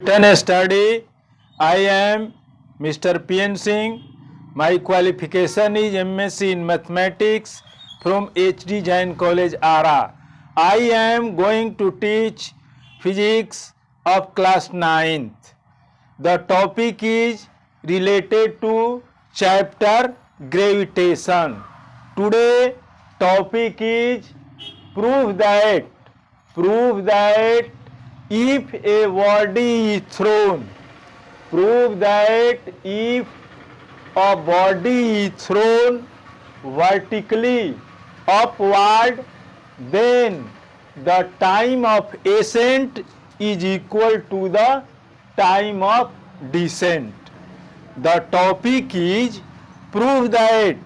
Written study. I am Mr. P.N. Singh. My qualification is MSc in Mathematics from HD Jain College, Ara. I am going to teach physics of class 9th. The topic is related to chapter gravitation. Today topic is prove that if a body is thrown, prove that if a body is thrown vertically upward, then the time of ascent is equal to the time of descent. The topic is prove that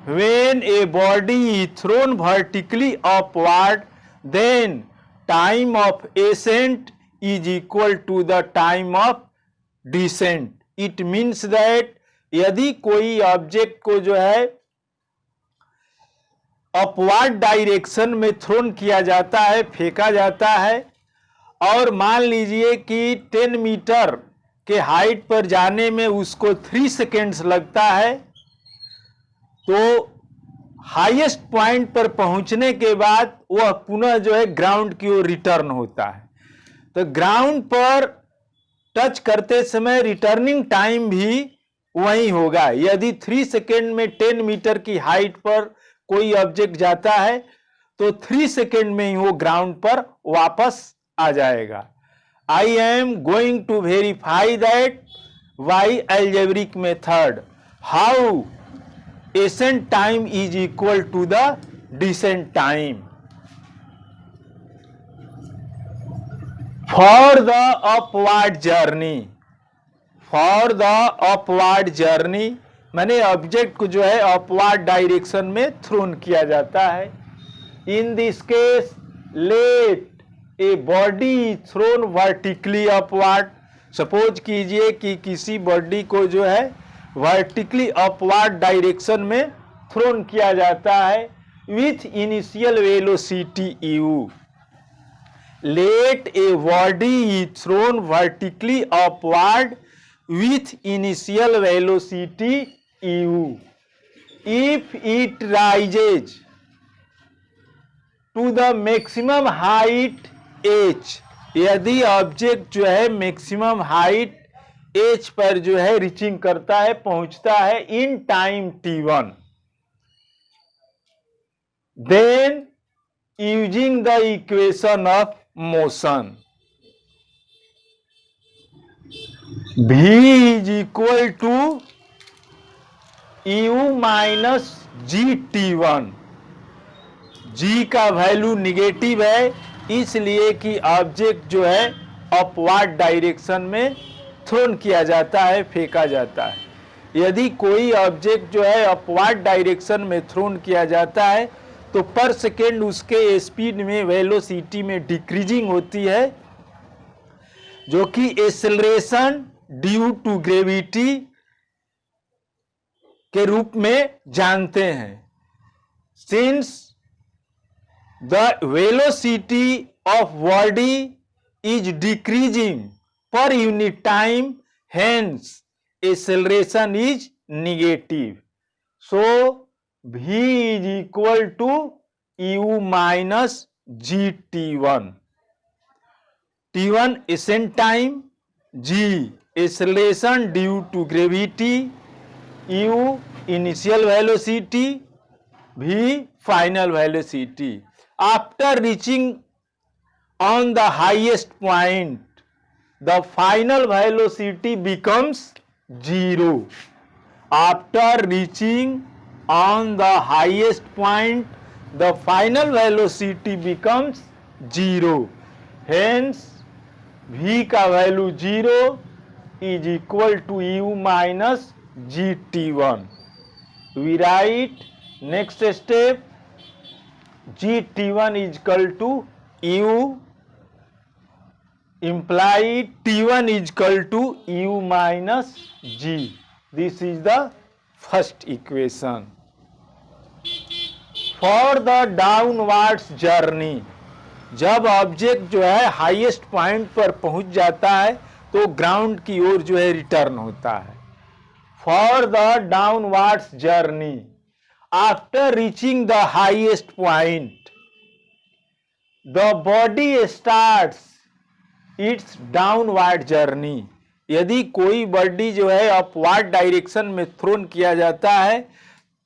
when a body is thrown vertically upward, then time of ascent is equal to the time of descent. It means that यदि कोई object को जो है upward direction में thrown किया जाता है, फेंका जाता है, और मान लीजिए कि 10 मीटर के हाइट पर जाने में उसको 3 सेकेंड्स लगता है, तो हाईएस्ट पॉइंट पर पहुंचने के बाद वह पुनः जो है ग्राउंड की ओर रिटर्न होता है। तो ग्राउंड पर टच करते समय रिटर्निंग टाइम भी वही होगा। यदि 3 सेकेंड में 10 मीटर की हाइट पर कोई ऑब्जेक्ट जाता है तो 3 सेकेंड में ही वो ग्राउंड पर वापस आ जाएगा। I am going to verify that by algebraic method how ascent time is equal to the descent time. For the upward journey, माने ऑब्जेक्ट को जो है अपवर्ड डायरेक्शन में थ्रोन किया जाता है। In this case let a body thrown vertically upward. Suppose कीजिए कि किसी बॉडी को जो है वर्टिकली अपवर्ड डायरेक्शन में थ्रोन किया जाता है with initial velocity u. Let a body thrown vertically upward with initial velocity u. If it rises to the maximum height h, यदि ऑब्जेक्ट जो है मैक्सिमम हाइट एच पर जो है रीचिंग करता है, पहुंचता है in time t1, then using the equation of motion v is equal to u minus G t1। g का वैल्यू निगेटिव है, इसलिए कि ऑब्जेक्ट जो है अपवर्ड डायरेक्शन में थ्रोन किया जाता है, फेंका जाता है। यदि कोई ऑब्जेक्ट जो है अपवर्ड डायरेक्शन में थ्रोन किया जाता है तो पर सेकेंड उसके स्पीड में वेलोसिटी में डिक्रीजिंग होती है, जो कि एक्सेलरेशन ड्यू टू ग्रेविटी के रूप में जानते हैं। Since the velocity of body is decreasing per unit time, hence acceleration is negative. So v is equal to u minus g t1. t1 ascent time, g acceleration due to gravity, u initial velocity, v final velocity. After reaching on the highest point, the final velocity becomes 0. After reaching on the highest point, the final velocity becomes 0. Hence, v का value 0 is equal to u minus gt1. We write next step, gt1 is equal to u implied t1 is equal to u minus g. This is the first equation. For the downwards journey, जब object जो है highest point पर पहुंच जाता है तो ground की ओर जो है रिटर्न होता है। For the downwards journey after reaching the highest point the body starts it's downward journey. यदि कोई बॉडी जो है अपवर्ड डायरेक्शन में थ्रोन किया जाता है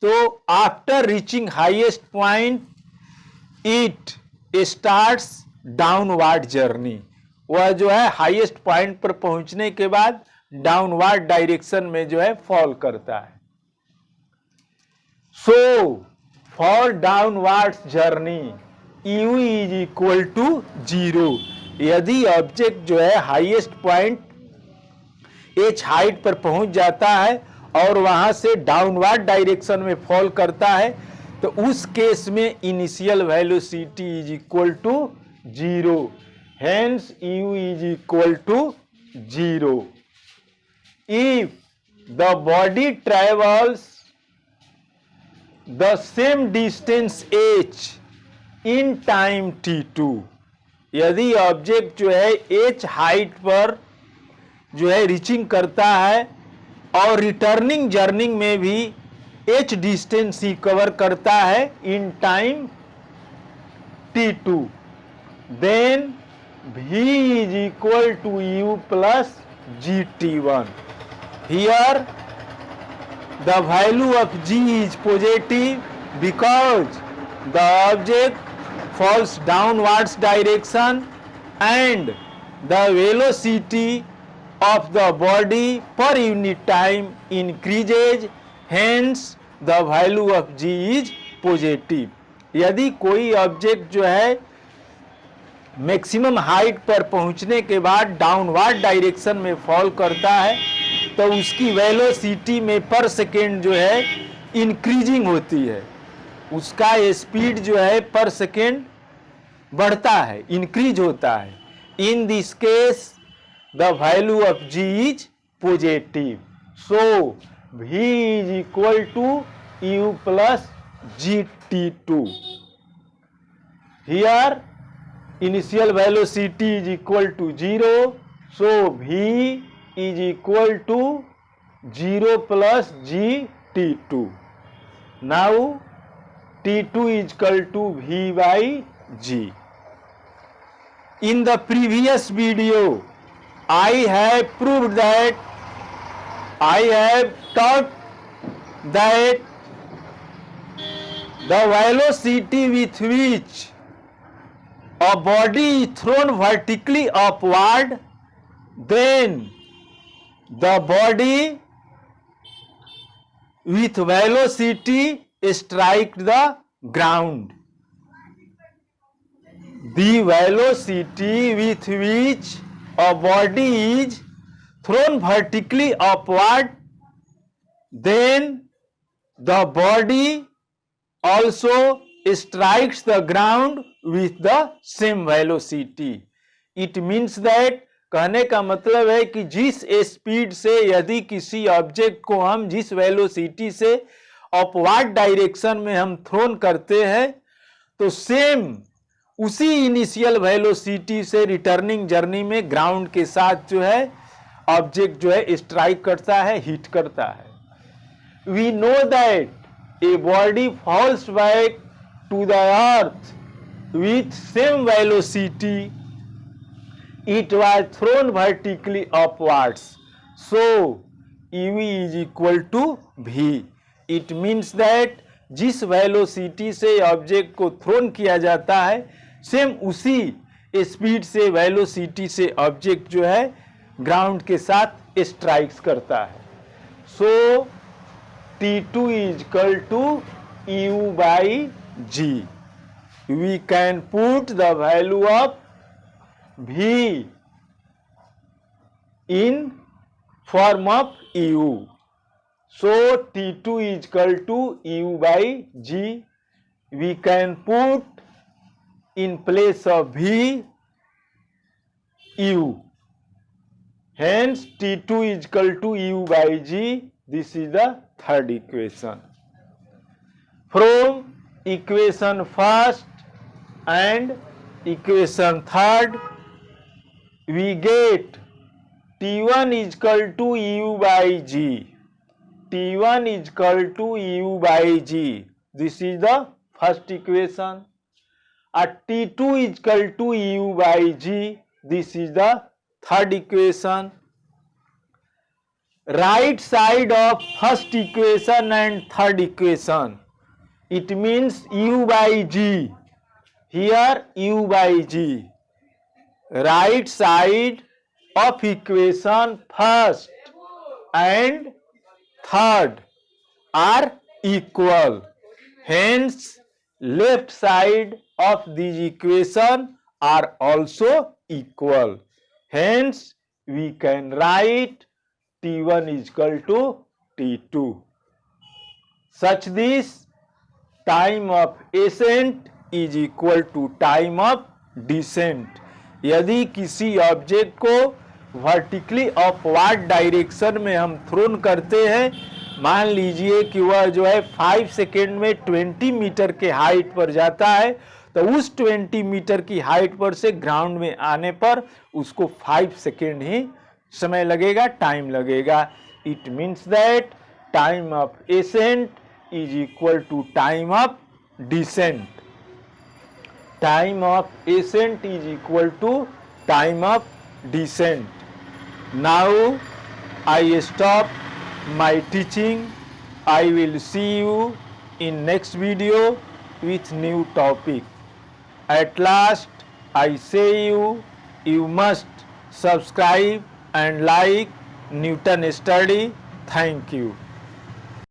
तो after reaching highest point it starts downward journey. वह जो है हाईएस्ट पॉइंट पर पहुंचने के बाद डाउनवर्ड डायरेक्शन में जो है फॉल करता है। So for downward journey u is equal to 0। यदि ऑब्जेक्ट जो है हाईएस्ट पॉइंट h हाइट पर पहुंच जाता है और वहां से डाउनवर्ड डायरेक्शन में फॉल करता है तो उस केस में initial velocity is equal to 0। Hence u is equal to 0 if the body travels the same distance h in time t2। यदि ऑब्जेक्ट जो है h हाइट पर जो है रीचिंग करता है और रिटर्निंग जर्नी में भी h डिस्टेंस ही कवर करता है in time t2, then v is equal to u plus gt1। Here the value of g is positive because the object falls downwards direction and the velocity of the body per unit time increases, hence the value of g is positive। यदि कोई object जो है maximum height पर पहुंचने के बाद downward direction में fall करता है तो उसकी वेलोसिटी में पर सेकेंड जो है इंक्रीजिंग होती है, उसका स्पीड जो है पर सेकेंड बढ़ता है, इंक्रीज होता है। In this case the value of g is positive, so v is equal to u plus gt2। Here initial velocity is equal to 0, so v is equal to 0 plus gt2। Now t2 is equal to v by g। In the previous video, I have proved that, I have taught that the velocity with which a body is thrown vertically upward, then the body with velocity strike the ground। The velocity with which a body is thrown vertically upward, then the body also strikes the ground with the same velocity। It means that कहने का मतलब है कि जिस speed से यदि किसी object को हम जिस वेलोसिटी से अपवर्ड डायरेक्शन में हम थ्रोन करते हैं तो सेम उसी इनिशियल वेलोसिटी से रिटर्निंग जर्नी में ग्राउंड के साथ जो है ऑब्जेक्ट जो है स्ट्राइक करता है, हिट करता है। We know that a body falls back to the earth with same velocity it was thrown vertically upwards, so u is equal to v। it means that जिस वेलोसिटी से object को throne किया जाता है same उसी speed से velocity से object जो है ग्राउंड के साथ स्ट्राइक्स करता है। सो t2 is equal to u by g। we can put the value of v in form of u, so t2 is equal to u by g। we can put in place of v u, hence t2 is equal to u by g। this is the third equation। from equation first and equation third we get T1 is equal to U by G. T1 is equal to U by G. This is the first equation. T2 is equal to U by G. This is the third equation. Right side of first equation and third equation, it means U by G. Here U by G. Right side of equation first and third are equal. Hence, left side of these equation are also equal. Hence, we can write T1 is equal to T2. Such this time of ascent is equal to time of descent. यदि किसी object को vertically upward direction में हम throne करते हैं, मान लीजिए कि वह जो है 5 सेकेंड में 20 मीटर के हाइट पर जाता है, तो उस 20 मीटर की हाइट पर से ग्राउंड में आने पर उसको 5 सेकेंड ही समय लगेगा, टाइम लगेगा. It means that time of ascent is equal to time of descent. Time of ascent is equal to time of descent. Now I stop my teaching. I will see you in next video with new topic. At last I say you must subscribe and like Newton Study. Thank you.